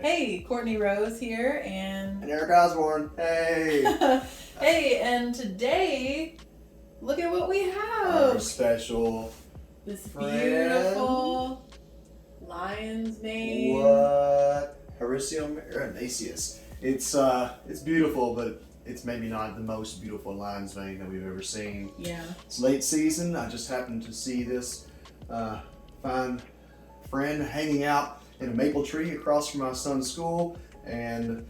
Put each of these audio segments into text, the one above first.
Hey, Courtney Rose here, and Eric Osborne. Hey! hey, and today, look at what we Our have. special This friend. beautiful lion's mane. What? Hericium erinaceus. It's beautiful, but it's maybe not the most beautiful lion's mane that we've ever seen. Yeah. It's late season. I just happened to see this fine friend hanging out in a maple tree across from my son's school, and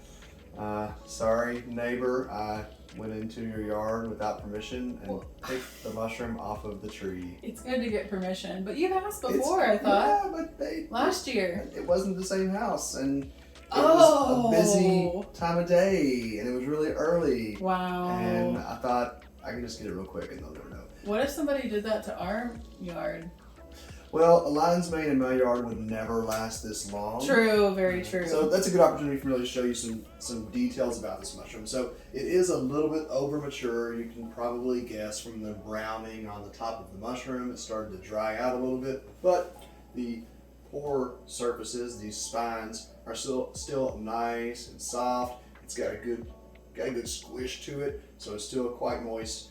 sorry neighbor, I went into your yard without permission and picked the mushroom off of the tree. It's good to get permission, but you've asked before, I thought. Yeah, but last year. It wasn't the same house, and it was a busy time of day, and it was really early. Wow. And I thought I can just get it real quick and they'll never know. What if somebody did that to our yard? Well, a lion's mane in my yard would never last this long. True, very true. So that's a good opportunity for me to show you some details about this mushroom. So it is a little bit over mature. You can probably guess from the browning on the top of the mushroom. It started to dry out a little bit, but the pore surfaces, these spines, are still nice and soft. It's got a good squish to it, so it's still quite moist.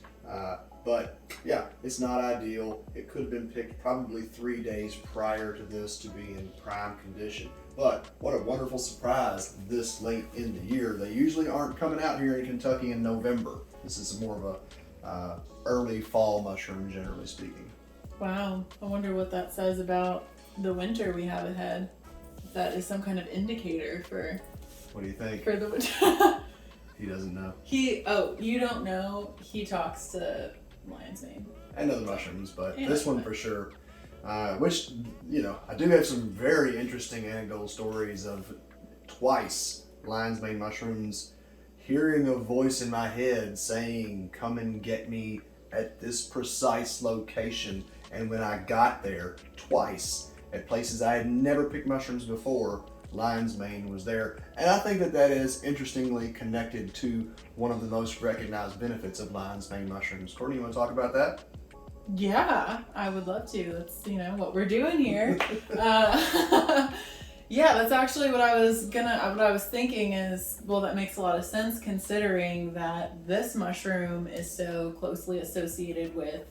But yeah, it's not ideal. It could have been picked probably 3 days prior to this to be in prime condition. But what a wonderful surprise this late in the year. They usually aren't coming out here in Kentucky in November. This is more of a early fall mushroom, generally speaking. Wow, I wonder what that says about the winter we have ahead. If that is some kind of indicator for... What do you think? For the winter. He doesn't know. You don't know. He talks to lion's mane. And other mushrooms, but this one for sure. Which, I do have some very interesting anecdotal stories of twice lion's mane mushrooms hearing a voice in my head saying, "Come and get me at this precise location." And when I got there twice at places I had never picked mushrooms before, lion's mane was there. And I think that is interestingly connected to one of the most recognized benefits of lion's mane mushrooms. Courtney, you want to talk about that? Yeah, I would love to. That's, what we're doing here. Yeah, that's actually what I was thinking is, well, that makes a lot of sense considering that this mushroom is so closely associated with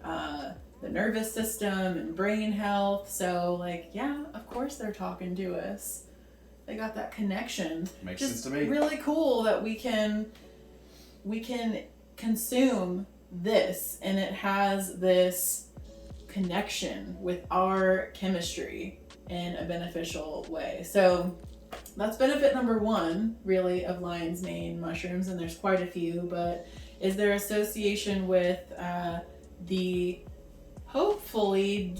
the nervous system and brain health. So, yeah, of course they're talking to us. They got that connection. Makes sense to me. Really cool that we can consume this and it has this connection with our chemistry in a beneficial way. So that's benefit number one, really, of lion's mane mushrooms, and there's quite a few, but is there association with the hopefully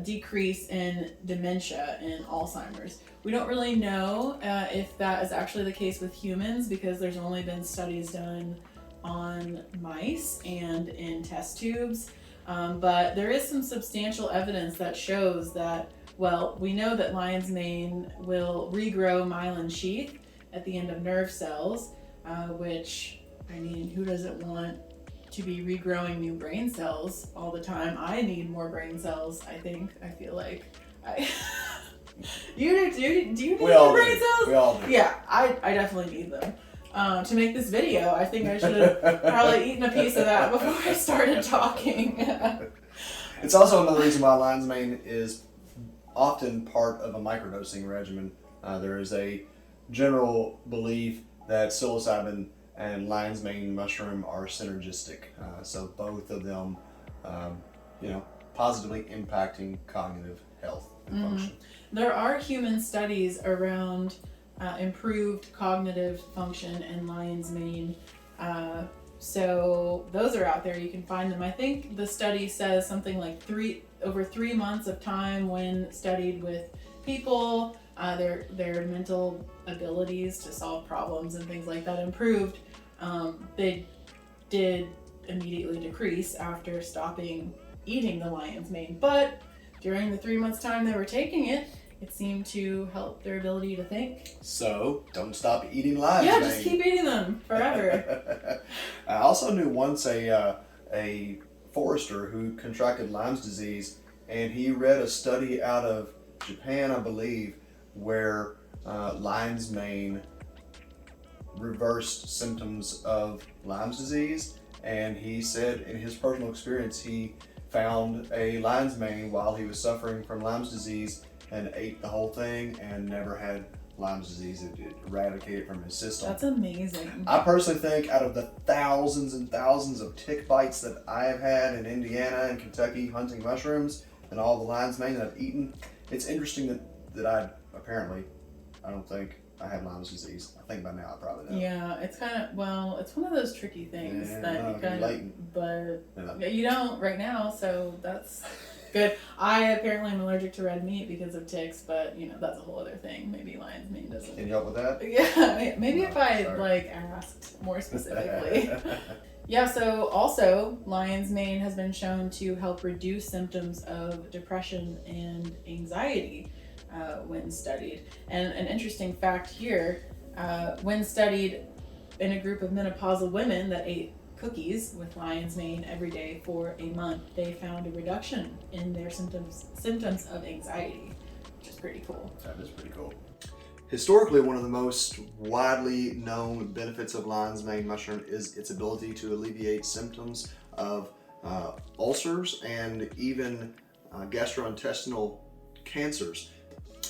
decrease in dementia and Alzheimer's. We don't really know if that is actually the case with humans because there's only been studies done on mice and in test tubes. But there is some substantial evidence that shows that, well, we know that lion's mane will regrow myelin sheath at the end of nerve cells, which, who doesn't want to be regrowing new brain cells all the time? I need more brain cells, I feel like. You do you need more brain cells? We all do. Yeah, I definitely need them. To make this video, I think I should have probably eaten a piece of that before I started talking. It's also another reason why lion's mane is often part of a microdosing regimen. There is a general belief that psilocybin and lion's mane mushroom are synergistic. So both of them, positively impacting cognitive health and function. There are human studies around improved cognitive function in lion's mane. So those are out there. You can find them. I think the study says something like over 3 months of time when studied with people, their mental abilities to solve problems and things like that improved. They did immediately decrease after stopping eating the lion's mane, but during the 3 months time they were taking it, it seemed to help their ability to think. So don't stop eating lion's mane. Yeah, just keep eating them forever. I also knew once a forester who contracted Lyme's disease, and he read a study out of Japan, I believe, where lion's mane reversed symptoms of Lyme's disease, and he said in his personal experience he found a lion's mane while he was suffering from Lyme's disease and ate the whole thing and never had Lyme's disease. It eradicated from his system. That's amazing. I personally think out of the thousands and thousands of tick bites that I have had in Indiana and Kentucky hunting mushrooms and all the lion's mane that I've eaten, it's interesting that I don't think I have Lyme's disease. I think by now I probably know. Yeah, it's kind of, well, it's one of those tricky things that you kind of, latent. but Yeah. you don't right now, so that's good. I apparently am allergic to red meat because of ticks, but that's a whole other thing. Maybe lion's mane doesn't. Can you help with that? Yeah, maybe if I sorry. asked more specifically. Yeah, so also lion's mane has been shown to help reduce symptoms of depression and anxiety when studied. And an interesting fact here, when studied in a group of menopausal women that ate cookies with lion's mane every day for a month, they found a reduction in their symptoms of anxiety, which is pretty cool. That is pretty cool. Historically, one of the most widely known benefits of lion's mane mushroom is its ability to alleviate symptoms of ulcers and even gastrointestinal cancers.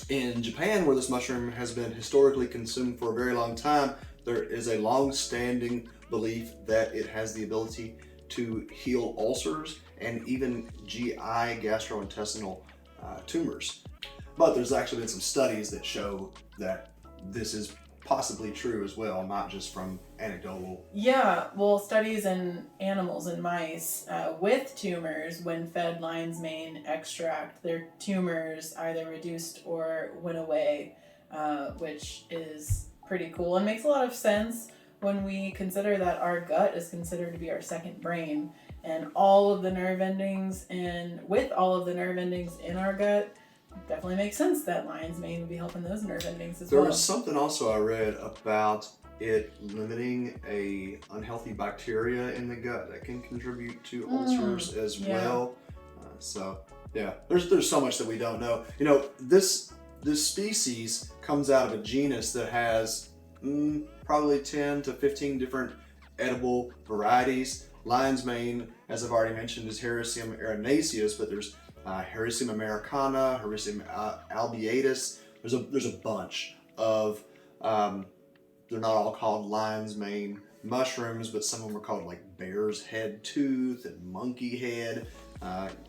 In Japan, where this mushroom has been historically consumed for a very long time, there is a long-standing belief that it has the ability to heal ulcers and even GI gastrointestinal tumors. But there's actually been some studies that show that this is possibly true as well, not just from anecdotal. Yeah, well, studies in animals and mice with tumors, when fed lion's mane extract, their tumors either reduced or went away, which is pretty cool and makes a lot of sense when we consider that our gut is considered to be our second brain, and all of the nerve endings, and with all of the nerve endings in our gut, definitely makes sense that lion's mane would be helping those nerve endings as well. There was something also I read about it limiting a unhealthy bacteria in the gut that can contribute to ulcers as well. So yeah, there's so much that we don't know. This species comes out of a genus that has probably 10 to 15 different edible varieties. Lion's mane, as I've already mentioned, is Hericium erinaceus, but there's Hericium americana, Hericium albiatus. There's a bunch of, they're not all called lion's mane mushrooms, but some of them are called like bear's head tooth and monkey head.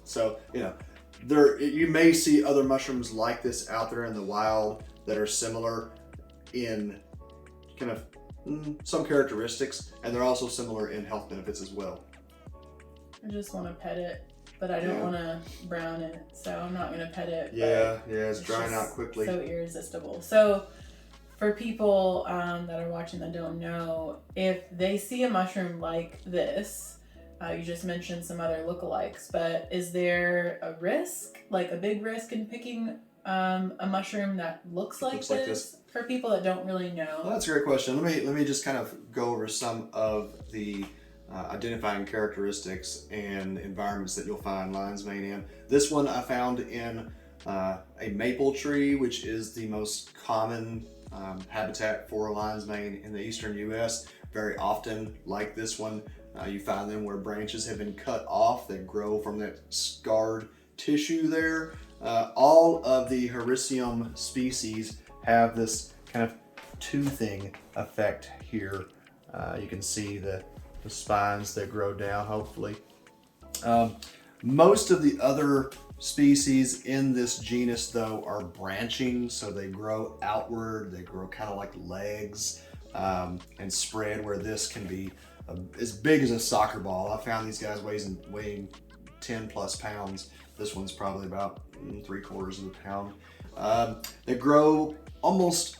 So you may see other mushrooms like this out there in the wild that are similar in kind of some characteristics, and they're also similar in health benefits as well. I just want to pet it, but I don't want to brown it, so I'm not going to pet it. Yeah, it's drying out quickly. So irresistible. So for people that are watching that don't know, if they see a mushroom like this, you just mentioned some other lookalikes, but is there a risk, like a big risk in picking a mushroom that looks like this for people that don't really know? Well, that's a great question. Let me just kind of go over some of the identifying characteristics and environments that you'll find lion's mane in. This one I found in a maple tree, which is the most common habitat for lion's mane in the eastern U.S. Very often, like this one, you find them where branches have been cut off that grow from that scarred tissue there. All of the Hericium species have this kind of toothing effect here. You can see the spines that grow down, hopefully. Most of the other species in this genus, though, are branching, so they grow outward, they grow kind of like legs, and spread, where this can be as big as a soccer ball. I found these guys weighing 10 plus pounds. This one's probably about 3/4 of a pound. They grow almost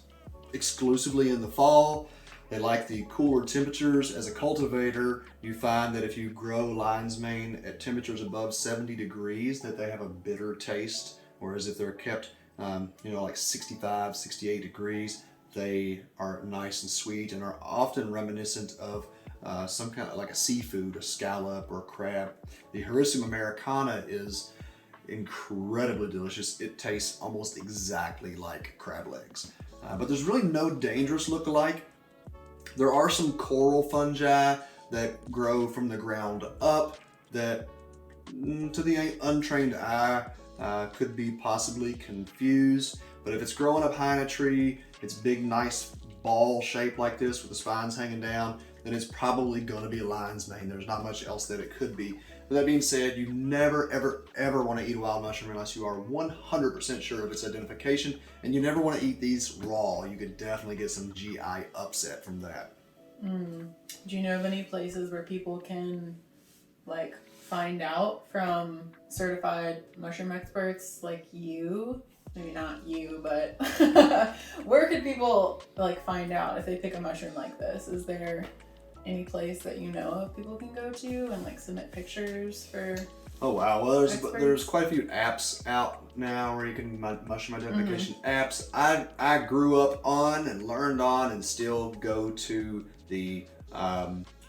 exclusively in the fall. They like the cooler temperatures. As a cultivator, you find that if you grow lion's mane at temperatures above 70 degrees, that they have a bitter taste. Whereas if they're kept, like 65, 68 degrees, they are nice and sweet and are often reminiscent of some kind of like a seafood, a scallop or a crab. The Hericium americana is incredibly delicious. It tastes almost exactly like crab legs. But there's really no dangerous look-alike. There are some coral fungi that grow from the ground up that, to the untrained eye, could be possibly confused. But if it's growing up high in a tree, it's big, nice ball shape like this with the spines hanging down, then it's probably going to be a lion's mane. There's not much else that it could be. With that being said, you never, ever, ever want to eat a wild mushroom unless you are 100% sure of its identification, and you never want to eat these raw. You could definitely get some GI upset from that. Do you know of any places where people can like find out from certified mushroom experts like you? Maybe not you, but where could people like find out if they pick a mushroom like this? Is there any place that you know of people can go to and like submit pictures for? Oh wow, well there's quite a few apps out now where you can mushroom identification apps. I grew up on and learned on and still go to the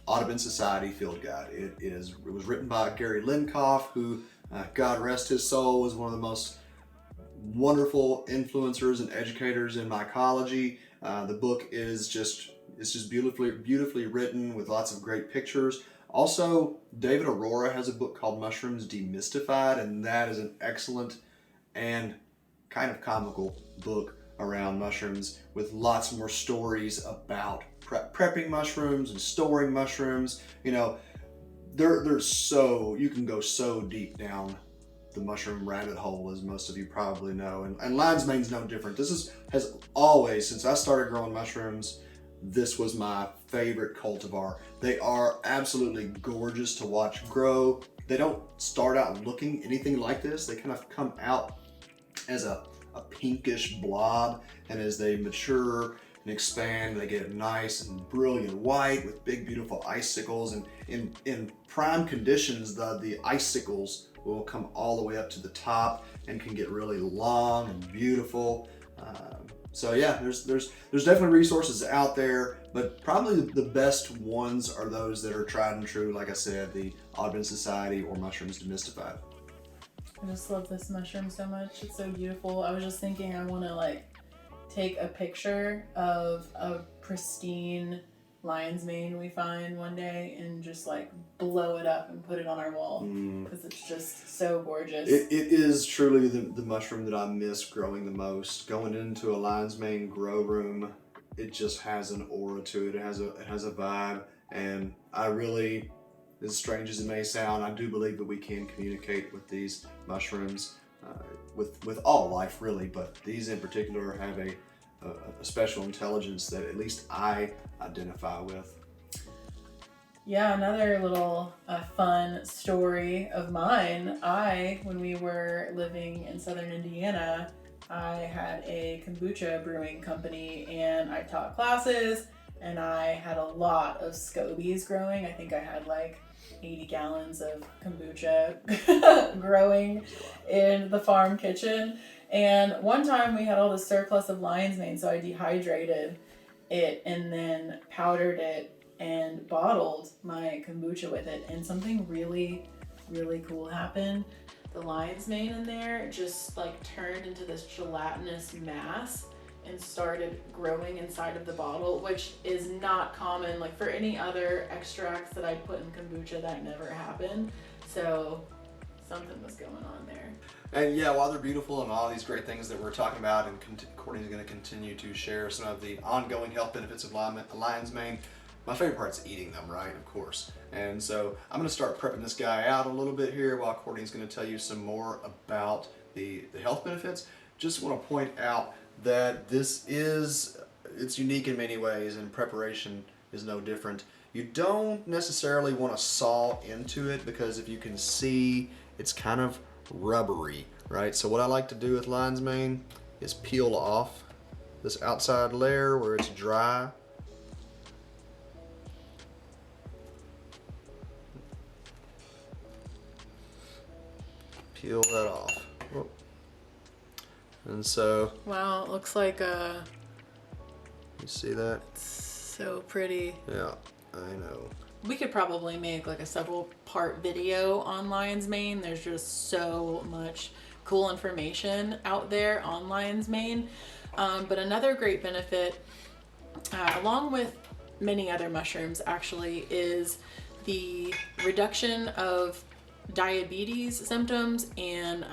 Audubon Society Field Guide. It was written by Gary Linkoff, who God rest his soul, was one of the most wonderful influencers and educators in mycology. The book is just beautifully written with lots of great pictures. Also, David Aurora has a book called Mushrooms Demystified, and that is an excellent and kind of comical book around mushrooms with lots more stories about prepping mushrooms and storing mushrooms. You know, you can go so deep down the mushroom rabbit hole, as most of you probably know, and lion's mane's no different. Has always, since I started growing mushrooms, this was my favorite cultivar. They are absolutely gorgeous to watch grow. They don't start out looking anything like this. They kind of come out as a pinkish blob, and as they mature and expand, they get nice and brilliant white with big beautiful icicles, and in prime conditions the icicles will come all the way up to the top and can get really long and beautiful. So yeah, there's definitely resources out there, but probably the best ones are those that are tried and true. Like I said, the Audubon Society or Mushrooms Demystified. I just love this mushroom so much. It's so beautiful. I was just thinking I want to like take a picture of a pristine lion's mane we find one day and just like blow it up and put it on our wall because it's just so gorgeous. It is truly the mushroom that I miss growing the most. Going into a lion's mane grow room, it just has an aura to it. It has a vibe, and I really, as strange as it may sound, I do believe that we can communicate with these mushrooms, with all life really, but these in particular have a special intelligence that at least I identify with. Yeah, another little fun story of mine. When we were living in southern Indiana, I had a kombucha brewing company and I taught classes and I had a lot of scobies growing. I think I had like 80 gallons of kombucha growing in the farm kitchen. And one time we had all this surplus of lion's mane, so I dehydrated it and then powdered it and bottled my kombucha with it. And something really, really cool happened. The lion's mane in there just like turned into this gelatinous mass and started growing inside of the bottle, which is not common. Like for any other extracts that I put in kombucha, that never happened. So something was going on there. And yeah, while they're beautiful and all these great things that we're talking about, and Courtney's going to continue to share some of the ongoing health benefits of lion's mane, my favorite part is eating them, right? Of course. And so I'm going to start prepping this guy out a little bit here while Courtney's going to tell you some more about the health benefits. Just want to point out that it's unique in many ways, and preparation is no different. You don't necessarily want to saw into it because if you can see, it's kind of rubbery, right? So what I like to do with lion's mane is peel off this outside layer where it's dry. Peel that off. Whoop. And so, wow, it looks like a... You see that? So pretty. Yeah, I know. we could probably make like a several part video on lion's mane. There's just so much cool information out there on lion's mane. But another great benefit, along with many other mushrooms actually, is the reduction of diabetes symptoms and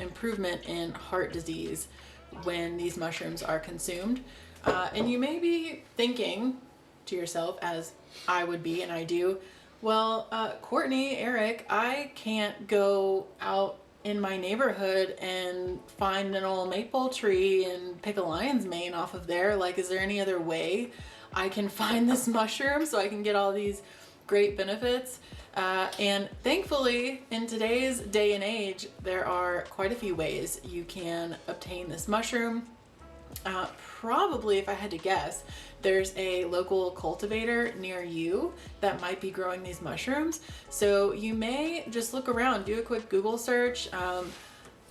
improvement in heart disease when these mushrooms are consumed. And you may be thinking to yourself, as I would be and I do, well, Courtney, Eric, I can't go out in my neighborhood and find an old maple tree and pick a lion's mane off of there. Like, is there any other way I can find this mushroom so I can get all these great benefits? And thankfully, in today's day and age, there are quite a few ways you can obtain this mushroom. Probably, if I had to guess, there's a local cultivator near you that might be growing these mushrooms. So you may just look around, do a quick Google search,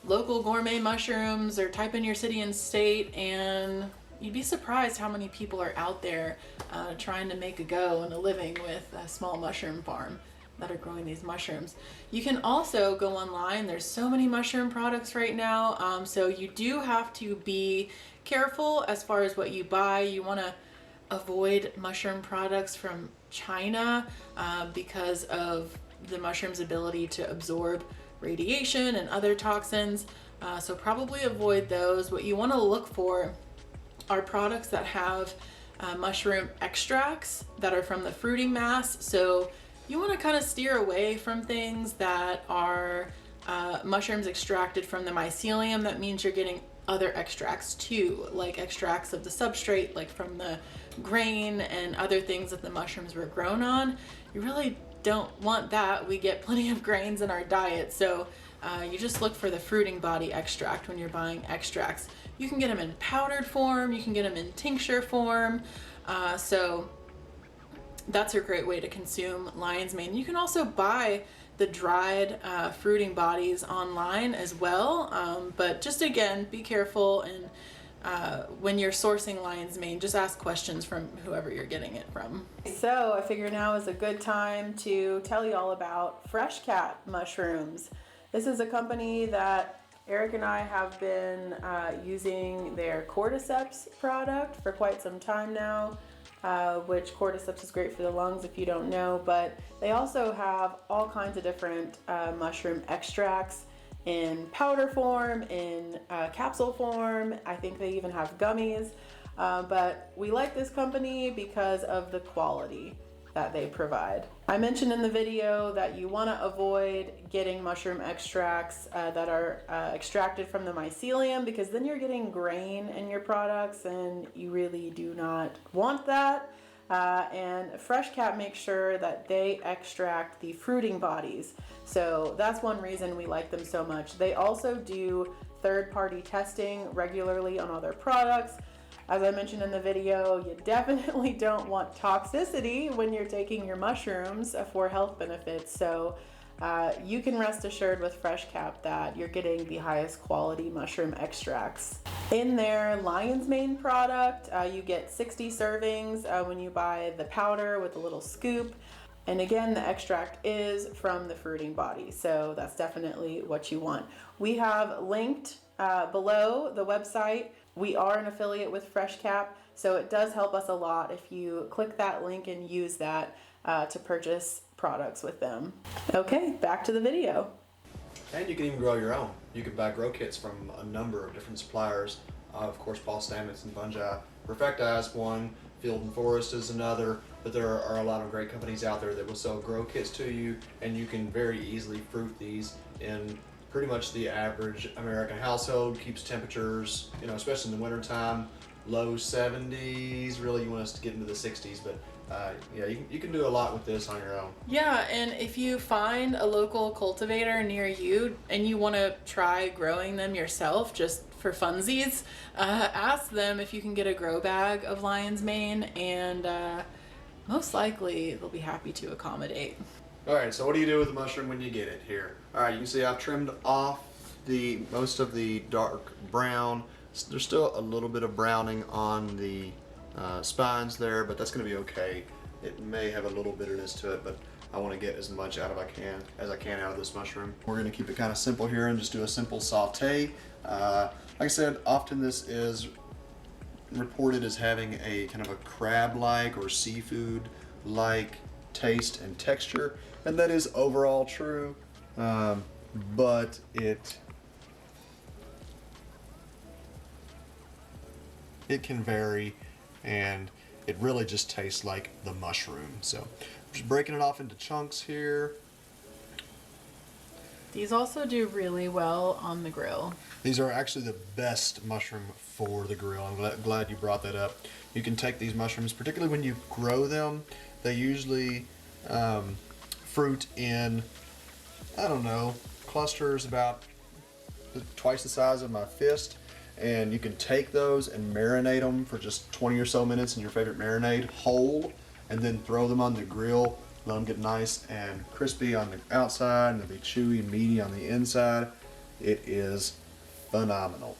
local gourmet mushrooms, or type in your city and state, and you'd be surprised how many people are out there trying to make a go and a living with a small mushroom farm that are growing these mushrooms. You can also go online. There's so many mushroom products right now. So you do have to be careful as far as what you buy. You want to avoid mushroom products from China because of the mushroom's ability to absorb radiation and other toxins. So probably avoid those. What you want to look for are products that have mushroom extracts that are from the fruiting mass. So you want to kind of steer away from things that are mushrooms extracted from the mycelium. That means you're getting other extracts too, like extracts of the substrate, like from the grain and other things that the mushrooms were grown on. You really don't want that. We get plenty of grains in our diet, so you just look for the fruiting body extract when you're buying extracts. You can get them in powdered form, you can get them in tincture form, so that's a great way to consume lion's mane. You can also buy the dried fruiting bodies online as well, but just again, be careful, and when you're sourcing lion's mane, just ask questions from whoever you're getting it from. So I figure now is a good time to tell you all about FreshCap mushrooms. This is a company that Eric and I have been using their cordyceps product for quite some time now. Which cordyceps is great for the lungs if you don't know, but they also have all kinds of different mushroom extracts in powder form, in capsule form. I think they even have gummies, but we like this company because of the quality that they provide. I mentioned in the video that you want to avoid getting mushroom extracts that are extracted from the mycelium, because then you're getting grain in your products and you really do not want that. And FreshCap makes sure that they extract the fruiting bodies. So that's one reason we like them so much. They also do third-party testing regularly on all their products. As I mentioned in the video, you definitely don't want toxicity when you're taking your mushrooms for health benefits. So you can rest assured with FreshCap that you're getting the highest quality mushroom extracts. In their lion's mane product, you get 60 servings when you buy the powder with a little scoop. And again, the extract is from the fruiting body, so that's definitely what you want. We have linked below the website. We are an affiliate with FreshCap, so it does help us a lot if you click that link and use that to purchase products with them. Okay, back to the video. And you can even grow your own. You can buy grow kits from a number of different suppliers. Of course, Paul Stamets and Fungi. Perfecta is one, Field and Forest is another, but there are a lot of great companies out there that will sell grow kits to you, and you can very easily fruit these in pretty much the average American household. Keeps temperatures, especially in the wintertime, low 70s. Really, you want us to get into the 60s, but you can do a lot with this on your own. Yeah, and if you find a local cultivator near you and you want to try growing them yourself just for funsies, ask them if you can get a grow bag of lion's mane, and most likely they'll be happy to accommodate. Alright, so what do you do with the mushroom when you get it here? Alright, you can see I've trimmed off most of the dark brown. There's still a little bit of browning on the spines there, but that's going to be okay. It may have a little bitterness to it, but I want to get as much out as I can out of this mushroom. We're going to keep it kind of simple here and just do a simple saute. Like I said, often this is reported as having a kind of a crab-like or seafood-like taste and texture, and that is overall true, but it can vary, and it really just tastes like the mushroom. So I'm just breaking it off into chunks here. These also do really well on the grill. These are actually the best mushroom for the grill. I'm glad you brought that up. You can take these mushrooms, particularly when you grow them, they usually fruit in, I don't know, clusters about twice the size of my fist. And you can take those and marinate them for just 20 or so minutes in your favorite marinade whole, and then throw them on the grill. Let them get nice and crispy on the outside, and they'll be chewy and meaty on the inside. It is phenomenal.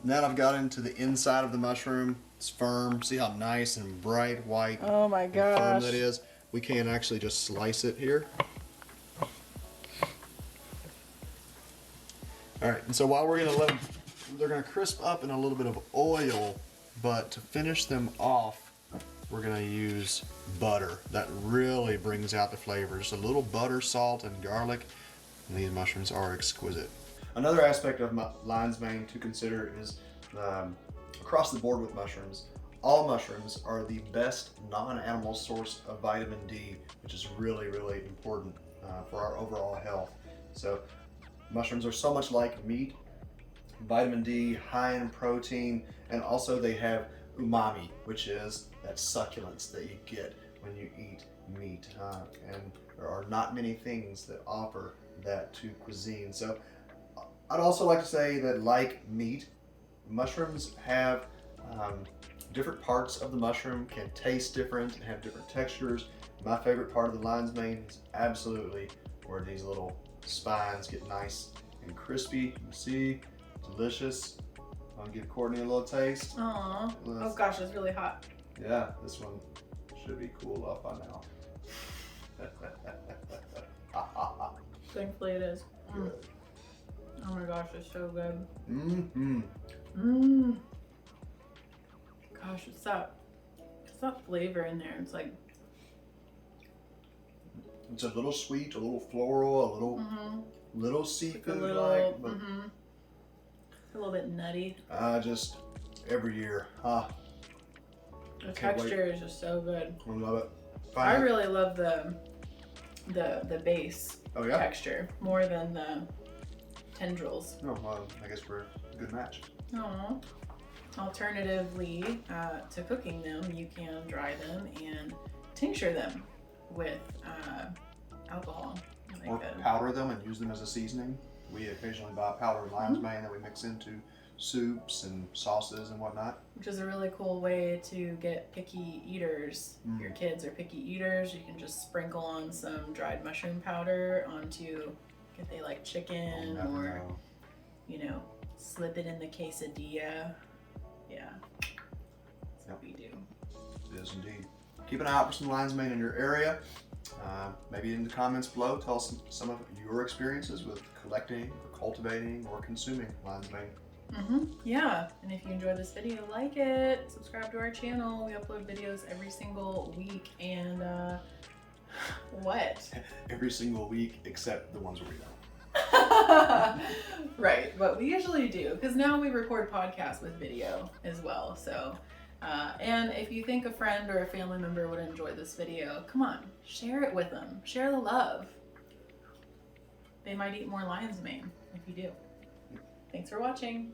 Now that I've got into the inside of the mushroom, it's firm. See how nice and bright white Oh my and firm gosh. that is? We can actually just slice it here. All right, and so while we're gonna let them, they're gonna crisp up in a little bit of oil, but to finish them off, we're gonna use butter. That really brings out the flavor. Just a little butter, salt, and garlic, and these mushrooms are exquisite. Another aspect of lion's mane to consider is across the board with mushrooms, all mushrooms are the best non-animal source of vitamin D, which is really, really important for our overall health. So mushrooms are so much like meat, vitamin D, high in protein, and also they have umami, which is that succulence that you get when you eat meat. And there are not many things that offer that to cuisine. So I'd also like to say that, like meat, mushrooms have different parts of the mushroom can taste different and have different textures. My favorite part of the lion's mane is absolutely where these little spines get nice and crispy. You can see, delicious. I'll give Courtney a little taste. Aww. Oh gosh, it's really hot. Yeah, this one should be cooled off by now. Thankfully it is. Good. Oh my gosh, it's so good. Mm-hmm. Gosh, it's that flavor in there. It's like, it's a little sweet, a little floral, a little seafood-like, but a little bit nutty. just every year. The texture is just so good. I love it. I really love the base texture more than the tendrils. Oh, well, I guess we're a good match. Aww. Alternatively to cooking them, you can dry them and tincture them with alcohol. Or powder them and use them as a seasoning. We occasionally buy powdered lion's mane that we mix into soups and sauces and whatnot. Which is a really cool way to get picky eaters. If your kids are picky eaters, you can just sprinkle on some dried mushroom powder onto, if they like chicken, or slip it in the quesadilla. Yeah, that's what we do. It is indeed. Keep an eye out for some lion's mane in your area. Maybe in the comments below, tell us some of your experiences with collecting, or cultivating, or consuming lion's mane. Yeah, and if you enjoyed this video, like it, subscribe to our channel. We upload videos every single week, and what? Every single week except the ones where we don't. Right, but we usually do, because now we record podcasts with video as well. So, and if you think a friend or a family member would enjoy this video, come on, share it with them. Share the love. They might eat more lion's mane if you do. Thanks for watching.